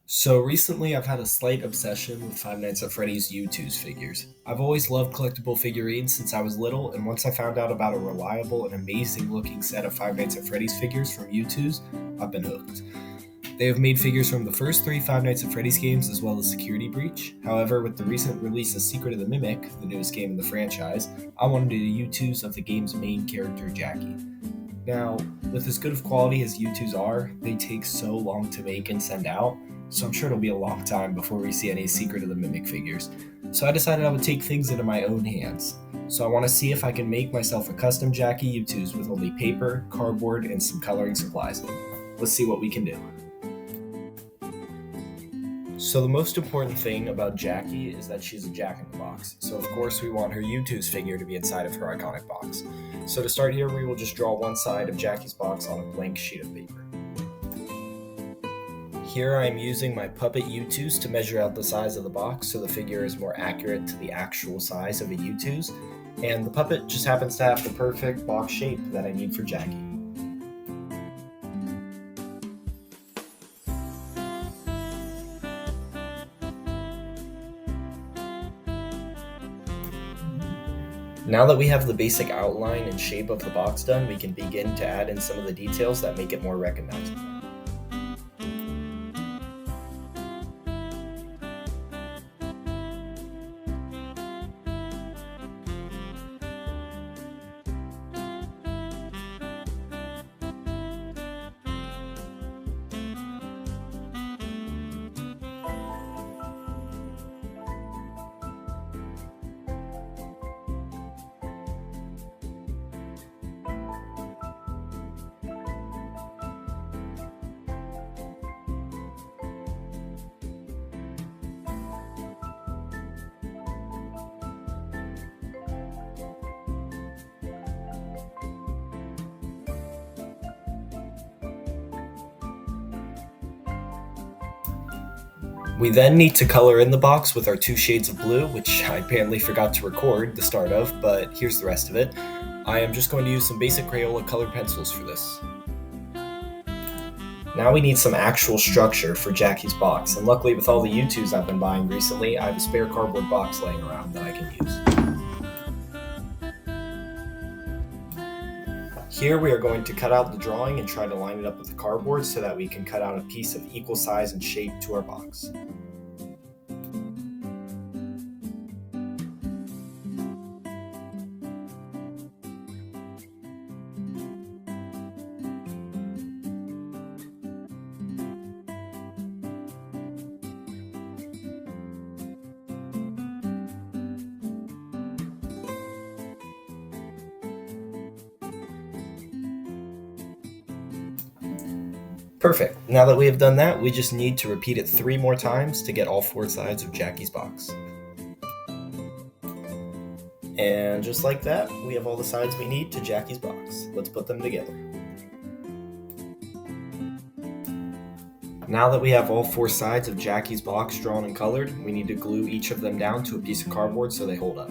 So recently, I've had a slight obsession with Five Nights at Freddy's Youtooz figures. I've always loved collectible figurines since I was little, and once I found out about a reliable and amazing looking set of Five Nights at Freddy's figures from Youtooz, I've been hooked. They have made figures from the first three Five Nights at Freddy's games as well as Security Breach. However, with the recent release of Secret of the Mimic, the newest game in the franchise, I wanted a Youtooz of the game's main character, Jackie. Now, with as good of quality as Youtooz are, they take so long to make and send out, so I'm sure it'll be a long time before we see any Secret of the Mimic figures. So I decided I would take things into my own hands. So I want to see if I can make myself a custom Jackie Youtooz with only paper, cardboard, and some coloring supplies. Let's see what we can do. So the most important thing about Jackie is that she's a Jack-in-the-Box. So of course we want her Youtooz figure to be inside of her iconic box. So to start here, we will just draw one side of Jackie's box on a blank sheet of paper. Here I am using my puppet Youtooz to measure out the size of the box so the figure is more accurate to the actual size of a Youtooz, and the puppet just happens to have the perfect box shape that I need for Jackie. Now that we have the basic outline and shape of the box done, we can begin to add in some of the details that make it more recognizable. We then need to color in the box with our two shades of blue, which I apparently forgot to record the start of, but here's the rest of it. I am just going to use some basic Crayola colored pencils for this. Now we need some actual structure for Jackie's box, and luckily with all the Youtooz I've been buying recently, I have a spare cardboard box laying around that I can use. Here we are going to cut out the drawing and try to line it up with the cardboard so that we can cut out a piece of equal size and shape to our box. Perfect. Now that we have done that, we just need to repeat it 3 more times to get all 4 sides of Jackie's box. And just like that, we have all the sides we need to Jackie's box. Let's put them together. Now that we have all 4 sides of Jackie's box drawn and colored, we need to glue each of them down to a piece of cardboard so they hold up.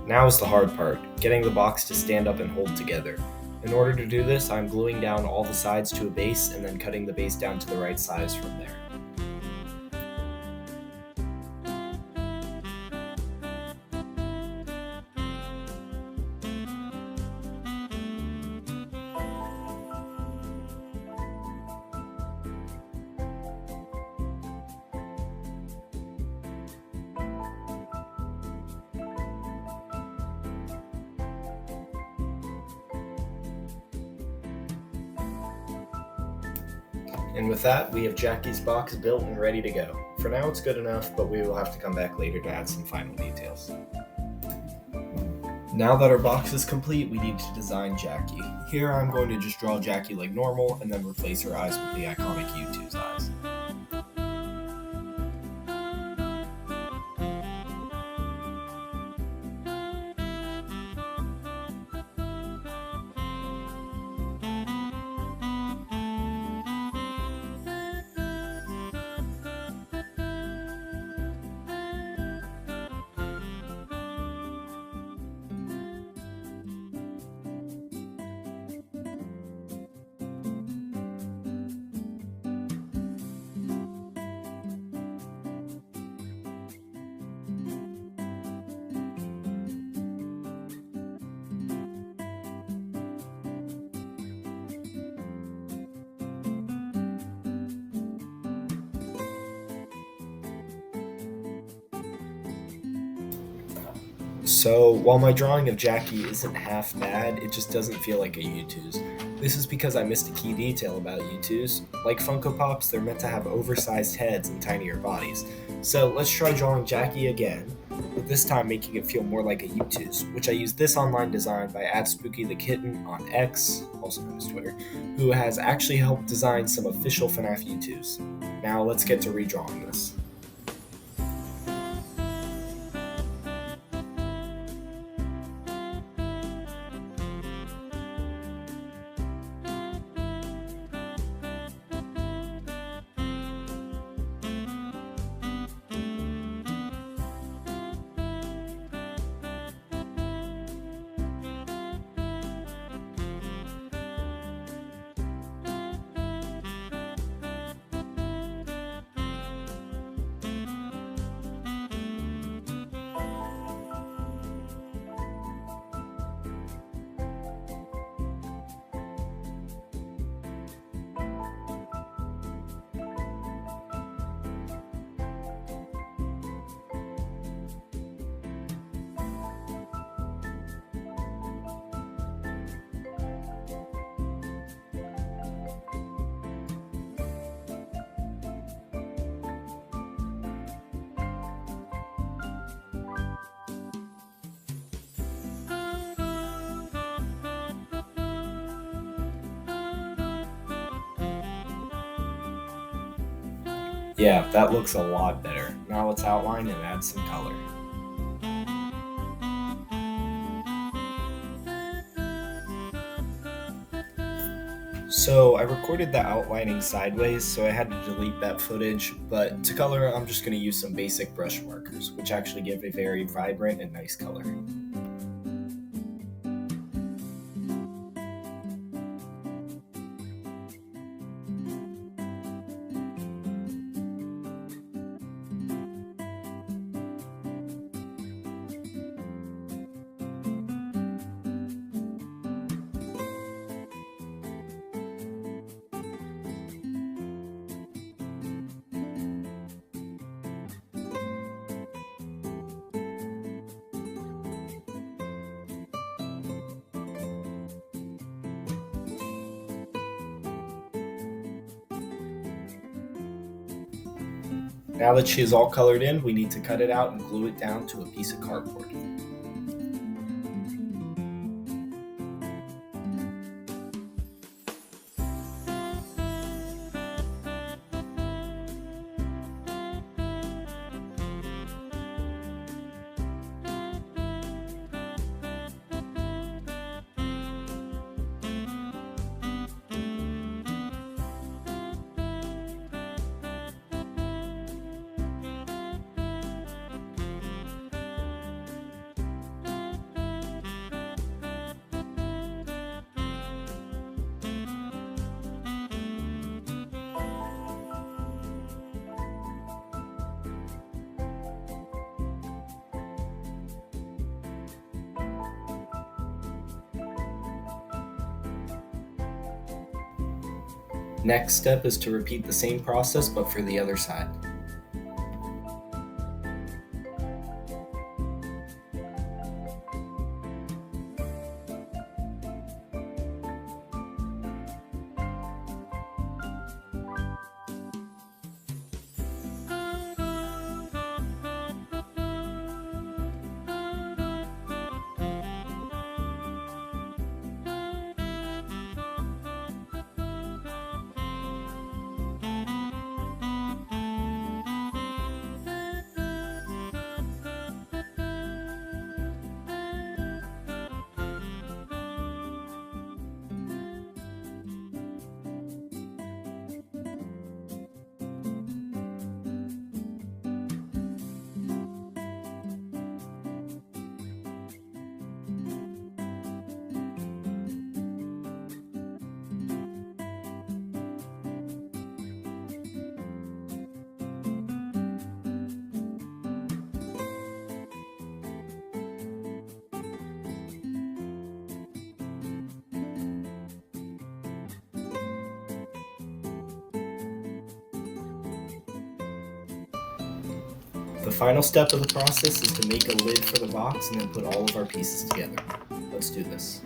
Now is the hard part, getting the box to stand up and hold together. In order to do this, I'm gluing down all the sides to a base and then cutting the base down to the right size from there. And with that, we have Jackie's box built and ready to go. For now it's good enough, but we will have to come back later to add some final details. Now that our box is complete, we need to design Jackie. Here I'm going to just draw Jackie like normal and then replace her eyes with the iconic Youtooz eyes. So, while my drawing of Jackie isn't half bad, it just doesn't feel like a Youtooz. This is because I missed a key detail about Youtooz. Like Funko Pops, they're meant to have oversized heads and tinier bodies. So, let's try drawing Jackie again, but this time making it feel more like a Youtooz, which I used this online design by @SpookyTheKitten on X, also known as Twitter, who has actually helped design some official FNAF Youtooz. Now, let's get to redrawing this. Yeah, that looks a lot better. Now let's outline and add some color. So I recorded the outlining sideways, so I had to delete that footage, but to color I'm just going to use some basic brush markers, which actually give a very vibrant and nice color. Now that she is all colored in, we need to cut it out and glue it down to a piece of cardboard. Next step is to repeat the same process but for the other side. The final step of the process is to make a lid for the box and then put all of our pieces together. Let's do this.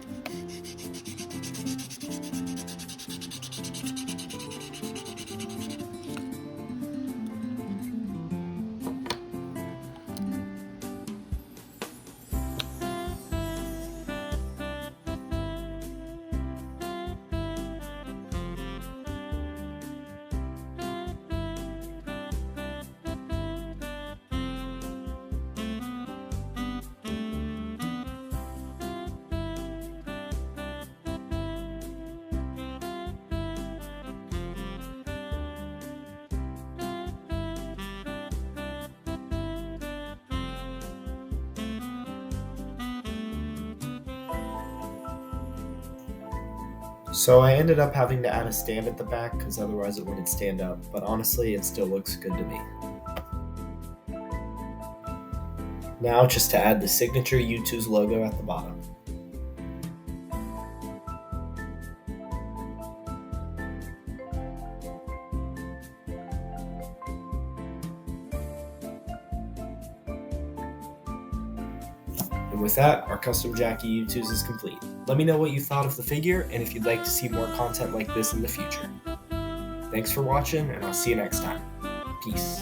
So I ended up having to add a stand at the back because otherwise it wouldn't stand up, but honestly it still looks good to me. Now just to add the signature Youtooz logo at the bottom. And with that, our custom Jackie Youtooz is complete. Let me know what you thought of the figure and if you'd like to see more content like this in the future. Thanks for watching, and I'll see you next time. Peace.